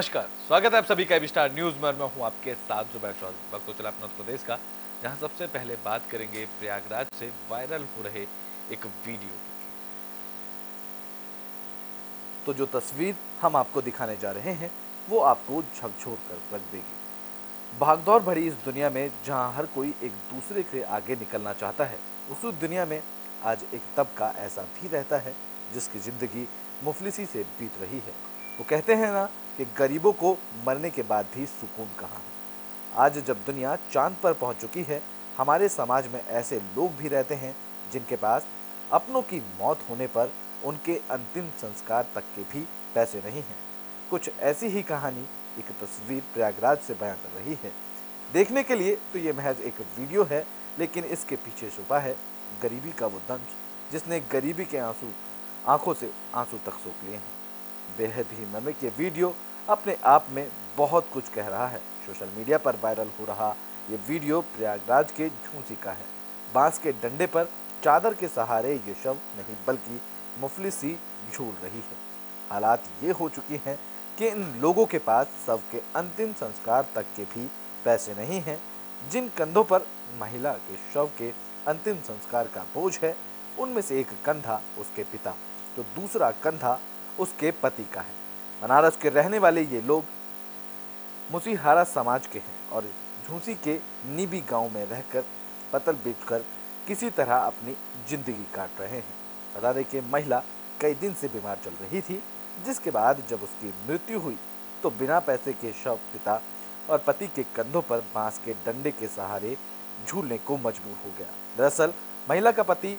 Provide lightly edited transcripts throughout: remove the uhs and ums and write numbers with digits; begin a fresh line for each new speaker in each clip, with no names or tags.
नमस्कार, स्वागत है आप सभी का एबी स्टार न्यूज में। मैं हूं आपके साथ जुबैर चौधरी। वक्त तो चला अपना उत्तर प्रदेश का, जहां सबसे पहले बात करेंगे प्रयागराज से वायरल हो रहे एक वीडियो की। तो जो तस्वीर हम आपको दिखाने जा रहे हैं वो आपको झकझोर कर रख देगी। भागदौड़ भरी इस दुनिया में जहां हर कोई एक दूसरे के आगे निकलना चाहता है, उस दुनिया में आज एक तबका ऐसा भी रहता है जिसकी जिंदगी मुफलिसी से बीत रही है। वो कहते हैं ना कि गरीबों को मरने के बाद भी सुकून कहाँ है। आज जब दुनिया चांद पर पहुंच चुकी है, हमारे समाज में ऐसे लोग भी रहते हैं जिनके पास अपनों की मौत होने पर उनके अंतिम संस्कार तक के भी पैसे नहीं हैं। कुछ ऐसी ही कहानी एक तस्वीर प्रयागराज से बयां कर रही है। देखने के लिए तो ये महज एक वीडियो है, लेकिन इसके पीछे छुपा है गरीबी का वो दंश जिसने गरीबी के आंखों से आंसू तक सोख लिए हैं। बेहद ही नमक ये वीडियो अपने आप में बहुत कुछ कह रहा है। सोशल मीडिया पर वायरल हो रहा ये वीडियो प्रयागराज के झूंसी का है। बांस के डंडे पर चादर के सहारे ये शव नहीं बल्कि मुफलिसी झूल रही है। हालात ये हो चुकी हैं कि इन लोगों के पास शव के अंतिम संस्कार तक के भी पैसे नहीं हैं। जिन कंधों पर महिला के शव के अंतिम संस्कार का बोझ है, उनमें से एक कंधा उसके पिता तो दूसरा कंधा उसके पति का है। बनारस के रहने वाले ये लोग मुसीहारा समाज के हैं और झूंसी के नीबी गांव में रहकर पतल बेचकर किसी तरह अपनी जिंदगी काट रहे हैं। बता दें कि महिला कई दिन से बीमार चल रही थी, जिसके बाद जब उसकी मृत्यु हुई तो बिना पैसे के शव पिता और पति के कंधों पर बांस के डंडे के सहारे झूलने को मजबूर हो गया। दरअसल महिला का पति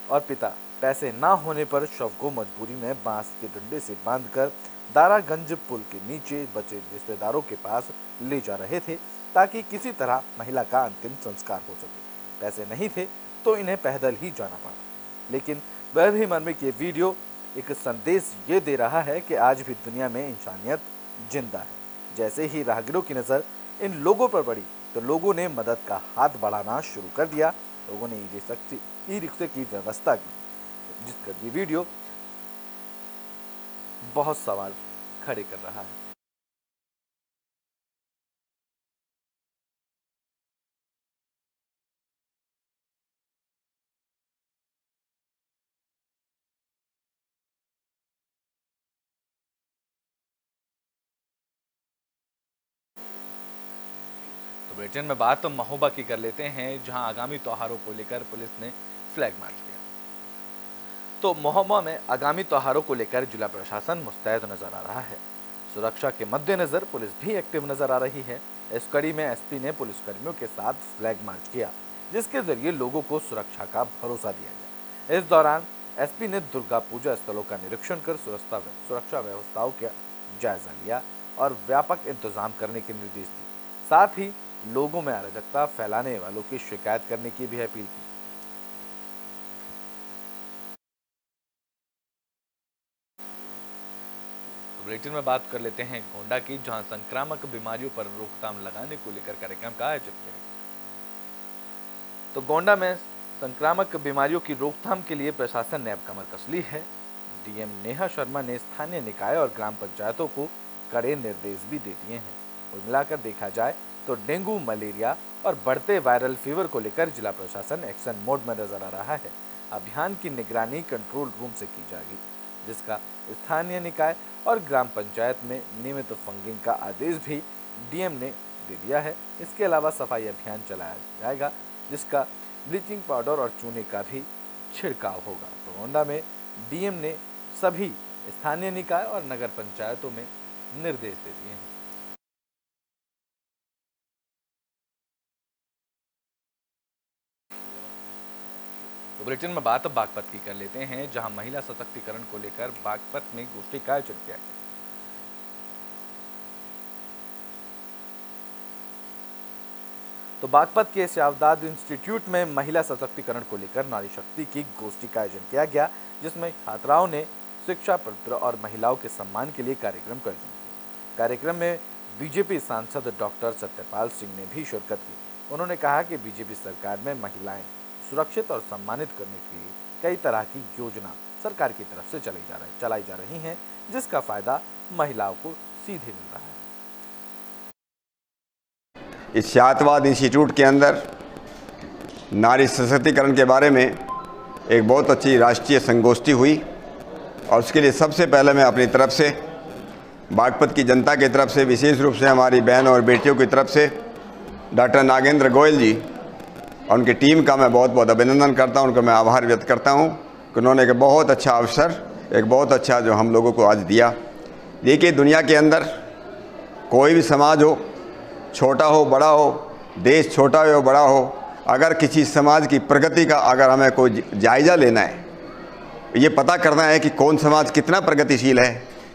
और पिता पैसे ना होने पर शव को मजबूरी में बांस के डंडे से बांधकर दारागंज पुल के नीचे बचे रिश्तेदारों के पास ले जा रहे थे ताकि किसी तरह महिला का अंतिम संस्कार हो सके। पैसे नहीं थे तो इन्हें पैदल ही जाना पड़ा। लेकिन बेहद ही मर्मिक ये वीडियो एक संदेश ये दे रहा है कि आज भी दुनिया में इंसानियत जिंदा है। जैसे ही राहगीरों की नज़र इन लोगों पर पड़ी तो लोगों ने मदद का हाथ बढ़ाना शुरू कर दिया। लोगों ने ई रिक्शे की व्यवस्था की, जिसका ये वीडियो बहुत सवाल खड़े कर रहा है। तो ब्रिटेन में बात तो महोबा की कर लेते हैं, जहां आगामी त्योहारों को लेकर पुलिस ने फ्लैग मार्च किया। तो महोबा में आगामी त्योहारों को लेकर जिला प्रशासन मुस्तैद नजर आ रहा है। सुरक्षा के मद्देनजर पुलिस भी एक्टिव नजर आ रही है। इस कड़ी में एसपी ने पुलिसकर्मियों के साथ फ्लैग मार्च किया, जिसके जरिए लोगों को सुरक्षा का भरोसा दिया गया। इस दौरान एसपी ने दुर्गा पूजा स्थलों का निरीक्षण कर सुरक्षा व्यवस्थाओं का जायजा लिया और व्यापक इंतजाम करने के निर्देश दिए। साथ ही लोगों में अराजकता फैलाने वालों की शिकायत करने की भी अपील की। बुलेटिन में बात कर लेते हैं गोंडा की, जहां संक्रामक बीमारियों पर रोकथाम लगाने को लेकर कार्यक्रम का आयोजन किया गया। तो गोंडा में संक्रामक बीमारियों की रोकथाम के लिए प्रशासन ने अब कमर कस ली है। डीएम नेहा शर्मा ने स्थानीय निकाय और ग्राम पंचायतों को कड़े निर्देश भी दे दिए हैं। कुल मिलाकर देखा जाए तो डेंगू, मलेरिया और बढ़ते वायरल फीवर को लेकर जिला प्रशासन एक्शन मोड में नजर आ रहा है। अभियान की निगरानी कंट्रोल रूम से की जाएगी, जिसका स्थानीय निकाय और ग्राम पंचायत में नियमित फंगिंग का आदेश भी डीएम ने दे दिया है। इसके अलावा सफाई अभियान चलाया जाएगा, जिसका ब्लीचिंग पाउडर और चूने का भी छिड़काव होगा। तो गोंडा में डीएम ने सभी स्थानीय निकाय और नगर पंचायतों में निर्देश दे दिए हैं। तो बुलेटिन में बात बागपत की कर लेते हैं, जहां महिला सशक्तिकरण को लेकर बागपत में गोष्ठी का आयोजन किया गया। तो बागपत के शावदाद इंस्टीट्यूट में महिला सशक्तिकरण को लेकर नारी शक्ति की गोष्ठी का आयोजन किया गया, जिसमें छात्राओं ने शिक्षा पत्र और महिलाओं के सम्मान के लिए कार्यक्रम का आयोजन किया। कार्यक्रम में बीजेपी सांसद डॉक्टर सत्यपाल सिंह ने भी शिरकत की। उन्होंने कहा कि बीजेपी सरकार में महिलाएं सुरक्षित और सम्मानित करने के लिए कई तरह की योजना सरकार की तरफ से चलाई जा रही हैं, जिसका फायदा महिलाओं को सीधे मिल रहा है।
इस शाहतवाद इंस्टीट्यूट के अंदर नारी सशक्तिकरण के बारे में एक बहुत अच्छी राष्ट्रीय संगोष्ठी हुई और उसके लिए सबसे पहले मैं अपनी तरफ से बागपत की जनता की तरफ से, विशेष रूप से हमारी बहन और बेटियों की तरफ से डॉक्टर नागेंद्र गोयल जी और उनकी टीम का मैं बहुत बहुत अभिनंदन करता हूं, उनको मैं आभार व्यक्त करता हूं कि उन्होंने एक बहुत अच्छा अवसर, एक बहुत अच्छा जो हम लोगों को आज दिया। देखिए, दुनिया के अंदर कोई भी समाज हो, छोटा हो बड़ा हो, देश छोटा हो बड़ा हो, अगर किसी समाज की प्रगति का अगर हमें कोई जायज़ा लेना है, ये पता करना है कि कौन समाज कितना प्रगतिशील है,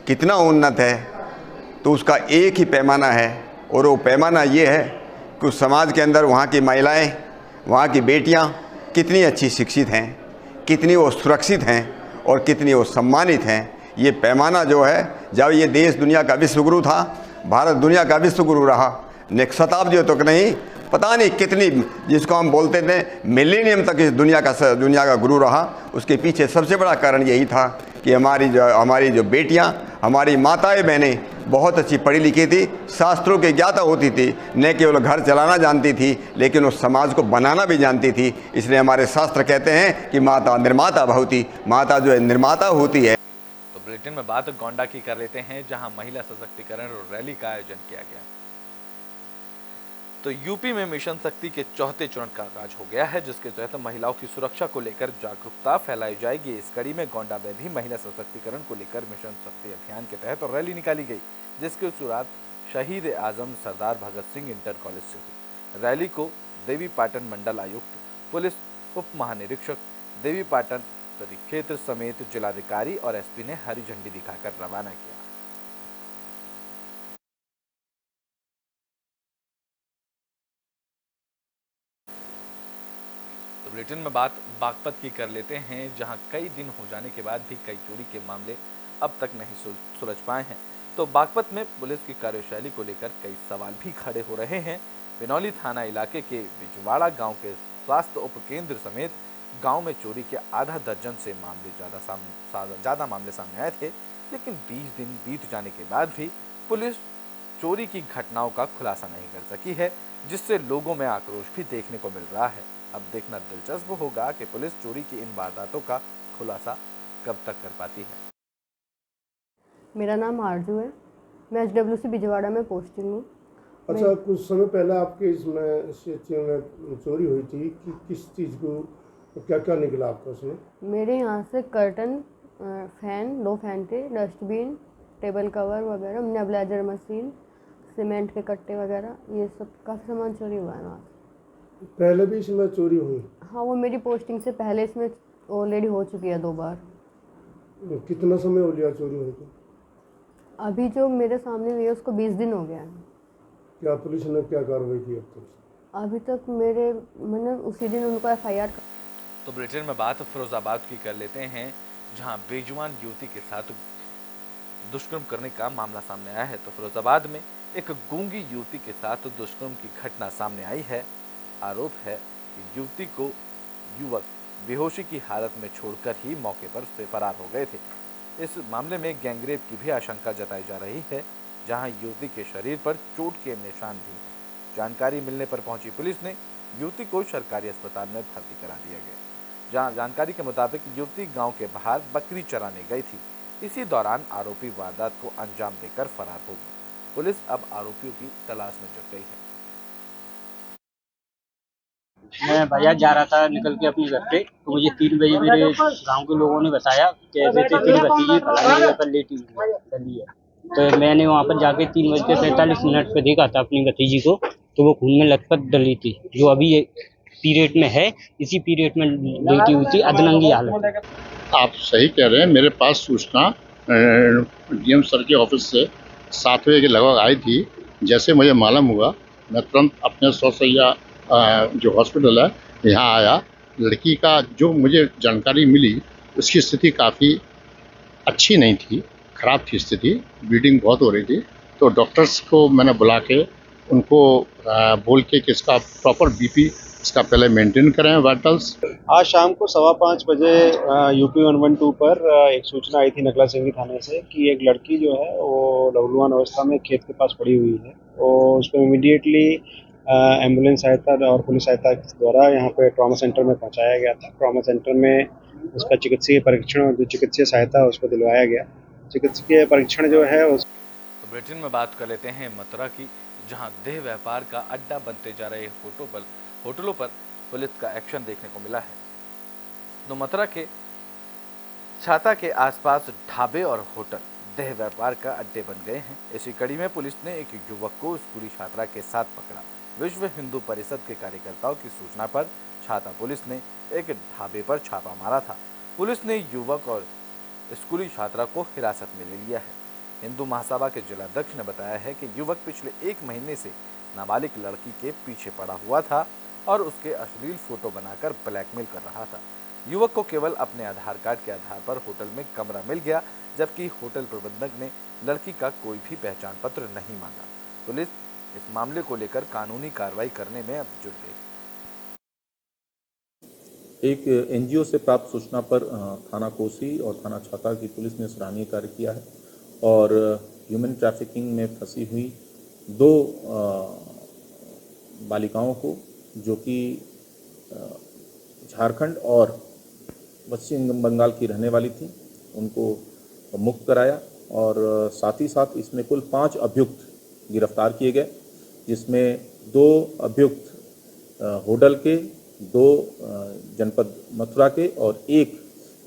कितना उन्नत है, तो उसका एक ही पैमाना है और वो पैमाना ये है कि उस समाज के अंदर वहाँ की महिलाएं, वहाँ की बेटियाँ कितनी अच्छी शिक्षित हैं, कितनी वो सुरक्षित हैं और कितनी वो सम्मानित हैं। ये पैमाना जो है, जब ये देश दुनिया का विश्वगुरु था, भारत दुनिया का विश्वगुरु रहा, शताब्दियों तक नहीं, पता नहीं कितनी, जिसको हम बोलते थे मिलेनियम तक इस दुनिया का गुरु रहा। उसके पीछे सबसे बड़ा कारण यही था कि हमारी जो बेटियां, हमारी माताएं बहनें बहुत अच्छी पढ़ी लिखी थी, शास्त्रों की ज्ञाता होती थी, न केवल घर चलाना जानती थी लेकिन उस समाज को बनाना भी जानती थी। इसलिए हमारे शास्त्र कहते हैं कि माता निर्माता भवति, माता जो है निर्माता होती है।
तो बुलेटिन में बात गोंडा की कर लेते हैं, जहां महिला सशक्तिकरण और रैली का आयोजन किया गया। तो यूपी में मिशन शक्ति के चौथे चरण का आगाज हो गया है, जिसके तहत महिलाओं की सुरक्षा को लेकर जागरूकता फैलाई जाएगी। इस कड़ी में गोंडा में भी महिला सशक्तिकरण को लेकर मिशन शक्ति अभियान के तहत रैली निकाली गई, जिसकी शुरुआत शहीद आजम सरदार भगत सिंह इंटर कॉलेज से हुई। रैली को देवी पाटन मंडल आयुक्त, पुलिस उप महानिरीक्षक, देवी पाटन परिक्षेत्र समेत जिलाधिकारी और एसपी ने हरी झंडी दिखाकर रवाना किया। तो बुलेटिन में बात बागपत की कर लेते हैं, जहां कई दिन हो जाने के बाद भी कई चोरी के मामले अब तक नहीं सुलझ पाए हैं। तो बागपत में पुलिस की कार्यशैली को लेकर कई सवाल भी खड़े हो रहे हैं। बिनौली थाना इलाके के बिजवाड़ा गांव के स्वास्थ्य उप केंद्र समेत गांव में चोरी के आधा दर्जन से ज्यादा मामले सामने आए थे, लेकिन 20 दिन बीत जाने के बाद भी पुलिस चोरी की घटनाओं का खुलासा नहीं कर सकी है, जिससे लोगों में आक्रोश भी देखने को मिल रहा है। अब देखना दिलचस्प होगा कि पुलिस चोरी की इन वारदातों का खुलासा कब तक कर पाती है।
मेरा नाम आरजू है, मैं HWC बिजवाड़ा में पोस्टिंग हूँ।
अच्छा, कुछ समय पहले आपके इसमें चोरी हुई थी कि किस चीज़ को, क्या क्या निकला आपका उसमें?
मेरे यहाँ से कर्टन, फैन, 2 फैन थे, डस्टबिन, टेबल कवर वगैरह, नेबुलाइजर मशीन, सीमेंट के कट्टे वगैरह, ये सब काफ़ी सामान चोरी हुआ है वहाँ।
पहले भी इसमें चोरी हुई?
हाँ, वो मेरी पोस्टिंग से पहले इसमें ऑलरेडी हो चुकी है 2 बार।
कितना समय हो गया चोरी हुई थी?
अभी जो मेरे सामने हुई है उसको 20 दिन हो गया है।
क्या पुलिस ने क्या कार्रवाई की अब तक?
अभी तक मैंने उसी दिन उनको FIR।
तो बुलेटिन में बात फिरोजाबाद की कर लेते हैं, जहां बेजुबान युवती के साथ दुष्कर्म करने का मामला सामने आया है। तो फिरोजाबाद में एक गूंगी युवती के साथ दुष्कर्म की घटना सामने आई है। आरोप है कि युवती को युवक बेहोशी की हालत में छोड़कर ही मौके पर से फरार हो गए थे। इस मामले में गैंगरेप की भी आशंका जताई जा रही है, जहां युवती के शरीर पर चोट के निशान भी हैं। जानकारी मिलने पर पहुंची पुलिस ने युवती को सरकारी अस्पताल में भर्ती करा दिया गया। जहां जानकारी के मुताबिक युवती गांव के बाहर बकरी चराने गई थी। इसी दौरान आरोपी वारदात को अंजाम देकर फरार हो गए। पुलिस अब आरोपियों की तलाश में जुट गई है।
मैं बाजार जा रहा था निकल के अपने घर पे, तो मुझे 3 बजे मेरे गांव के लोगों ने बताया कि ऐसे 3 भतीजी फलाने जगह पर लेटी डली है। तो मैंने वहां पर जाके 3:45 पे देखा था अपनी भतीजी को, तो वो खून में लथपथ डली थी, जो अभी पीरियड में है, इसी पीरियड में लेटी हुई थी, अधनंगी हालत।
आप सही कह रहे हैं। मेरे पास सूचना DM सर के ऑफिस से 7 बजे के लगभग आई थी। जैसे मुझे मालूम हुआ, मैं तुरंत अपने सौसैया जो हॉस्पिटल है यहाँ आया। लड़की का जो मुझे जानकारी मिली, उसकी स्थिति काफ़ी अच्छी नहीं थी, ख़राब थी स्थिति, ब्लीडिंग बहुत हो रही थी। तो डॉक्टर्स को मैंने बुला के उनको बोल के कि इसका प्रॉपर BP इसका पहले मेंटेन करें वाइटल्स।
आज शाम को 5:15 बजे यूपी 112 पर एक सूचना आई थी नकला सिंगी थाने से कि एक लड़की जो है वो लहूलुहान अवस्था में खेत के पास पड़ी हुई है। और उसको इमीडिएटली एम्बुलेंस सहायता और पुलिस सहायता द्वारा यहाँ पे ट्रॉमा सेंटर में पहुँचाया गया था। ट्रॉमा सेंटर में उसका चिकित्सीय परीक्षण और जो चिकित्सीय सहायता उसको दिलवाया गया। चिकित्सीय परीक्षण जो है उस
तो बुलेटिन में बात कर लेते हैं मथुरा की, जहां देह व्यापार का अड्डा बनते जा रहे होटलों पर पुलिस का एक्शन देखने को मिला है। तो मथुरा के छाता के आसपास ढाबे और होटल देह व्यापार का अड्डे बन गए हैं। इसी कड़ी में पुलिस ने एक युवक को स्कूली छात्रा के साथ पकड़ा। विश्व हिंदू परिषद के कार्यकर्ताओं की सूचना पर छाता पुलिस ने एक ढाबे पर छापा मारा था। पुलिस ने युवक और स्कूली छात्रा को हिरासत में ले लिया है। हिंदू महासभा के जिलाध्यक्ष ने बताया है कि युवक पिछले 1 महीने से नाबालिग लड़की के पीछे पड़ा हुआ था और उसके अश्लील फोटो बनाकर ब्लैकमेल कर रहा था। युवक को केवल अपने आधार कार्ड के आधार पर होटल में कमरा मिल गया, जबकि होटल प्रबंधक ने लड़की का कोई भी पहचान पत्र नहीं मांगा। पुलिस इस मामले को लेकर कानूनी कार्रवाई करने में अब जुट गई।
एक एनजीओ से प्राप्त सूचना पर थाना कोसी और थाना छाता की पुलिस ने सराहनीय कार्य किया है और ह्यूमन ट्रैफिकिंग में फंसी हुई 2 बालिकाओं को, जो कि झारखंड और पश्चिम बंगाल की रहने वाली थी, उनको मुक्त कराया और साथ ही साथ इसमें कुल 5 अभियुक्त गिरफ्तार किए गए, जिसमें 2 अभियुक्त होडल के, 2 जनपद मथुरा के और 1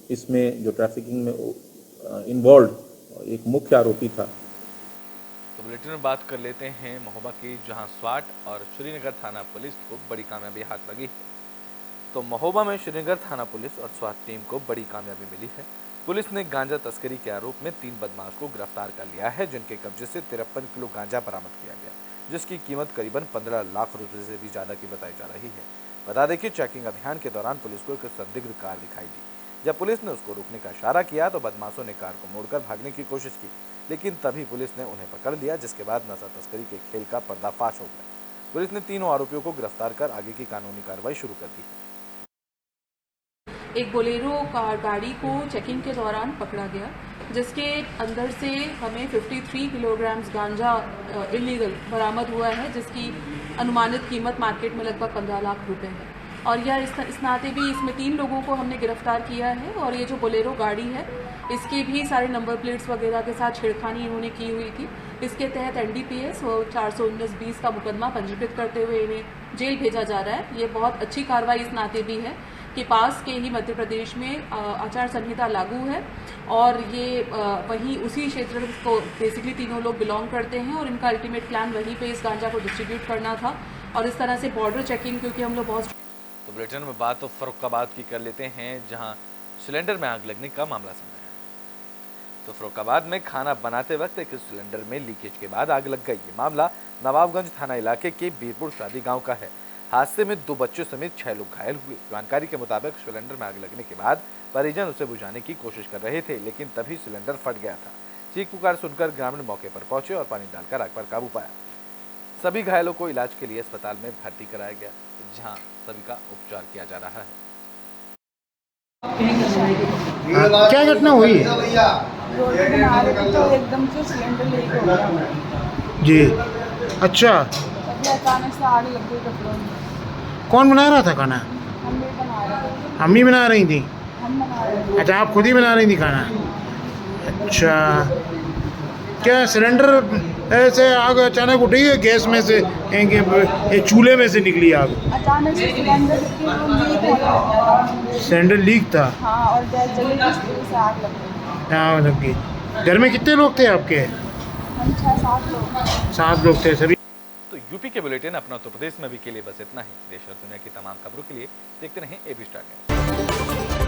इसमें जो ट्रैफिकिंग में इन्वॉल्व एक मुख्य आरोपी था।
तो बुलेटिन में बात कर लेते हैं महोबा की, जहां स्वाट और श्रीनगर थाना पुलिस को बड़ी कामयाबी हाथ लगी है। तो महोबा में श्रीनगर थाना पुलिस और स्वाट टीम को बड़ी कामयाबी मिली है। पुलिस ने गांजा तस्करी के आरोप में 3 बदमाश को गिरफ्तार कर लिया है, जिनके कब्जे से 53 किलो गांजा बरामद किया गया, जिसकी कीमत करीबन 15 लाख रुपए से भी ज्यादा की बताई जा रही है। बता दें कि चेकिंग अभियान के दौरान पुलिस को एक संदिग्ध कार दिखाई दी। जब पुलिस ने उसको रोकने का इशारा किया तो बदमाशों ने कार को मोड़कर भागने की कोशिश की, लेकिन तभी पुलिस ने उन्हें पकड़ लिया, जिसके बाद नशा तस्करी के खेल का पर्दाफाश हो गया। पुलिस ने तीनों आरोपियों को गिरफ्तार कर आगे की कानूनी कार्रवाई शुरू कर दी है।
एक बोलेरो कार गाड़ी को चेकिंग के दौरान पकड़ा गया, जिसके अंदर से हमें 53 किलोग्राम गांजा इलीगल बरामद हुआ है, जिसकी अनुमानित कीमत मार्केट में लगभग 15 लाख रुपए है। और यह इस नाते भी इसमें 3 लोगों को हमने गिरफ्तार किया है। और ये जो बोलेरो गाड़ी है, इसके भी सारे नंबर प्लेट्स वगैरह के साथ छेड़खानी इन्होंने की हुई थी। इसके तहत NDPS और 419-20 का मुकदमा पंजीकृत करते हुए इन्हें जेल भेजा जा रहा है। ये बहुत अच्छी कार्रवाई इस नाते भी है कि पास के ही मध्य प्रदेश में आचार संहिता लागू है और ये वहीं उसी क्षेत्र को बेसिकली तीनों लोग बिलोंग करते हैं और इनका अल्टीमेट प्लान वहीं पे इस गांजा को डिस्ट्रीब्यूट करना था। और इस तरह से बॉर्डर चेकिंग, क्योंकि हम लोग बहुत।
तो बुलेटिन में बात तो फर्रुखाबाद की कर लेते हैं, जहां सिलेंडर में आग लगने का मामला सामने आया। तो फर्रुखाबाद में खाना बनाते वक्त एक सिलेंडर में लीकेज के बाद आग लग गई। ये मामला नवाबगंज थाना इलाके के बीरपुर शादी गांव का है। हादसे में 2 बच्चों समेत 6 लोग घायल हुए। जानकारी के मुताबिक सिलेंडर में आग लगने के बाद परिजन उसे बुझाने की कोशिश कर रहे थे, लेकिन तभी सिलेंडर फट गया था। चीख पुकार सुनकर ग्रामीण मौके पर पहुंचे और पानी डालकर आग पर काबू पाया। सभी घायलों को इलाज के लिए अस्पताल में भर्ती कराया गया, जहां सभी का उपचार किया जा रहा है।
क्या घटना हुई है?
रोटी बना रहे थे तो एकदम से सिलेंडर लीक हो गया
जी। अच्छा,
तभी अचानक से आग लग गई कपड़ों में।
कौन बना रहा था खाना?
हम भी बना रहे थे।
अम्मी बना रही थी?
हम बना रहे थे।
अच्छा, आप खुद ही बना रही थी खाना? अच्छा, क्या सिलेंडर ऐसे आग अचानक उठी है गैस में से, चूल्हे में से निकली आग?
अचानक से सिलेंडर लीक होने लगा।
सिलेंडर लीक था?
हाँ, और गैस जली जिस वजह से आग लग गई।
हाँ, लग गई। घर में कितने लोग थे आपके?
हम 6-7 लोग।
7 लोग थे सभी।
तो यूपी के बुलेटिन अपना उत्तर प्रदेश में अभी के लिए बस इतना ही। देश और दुनिया की तमाम खबरों के लिए देखते रहें AB स्टार न्यूज़।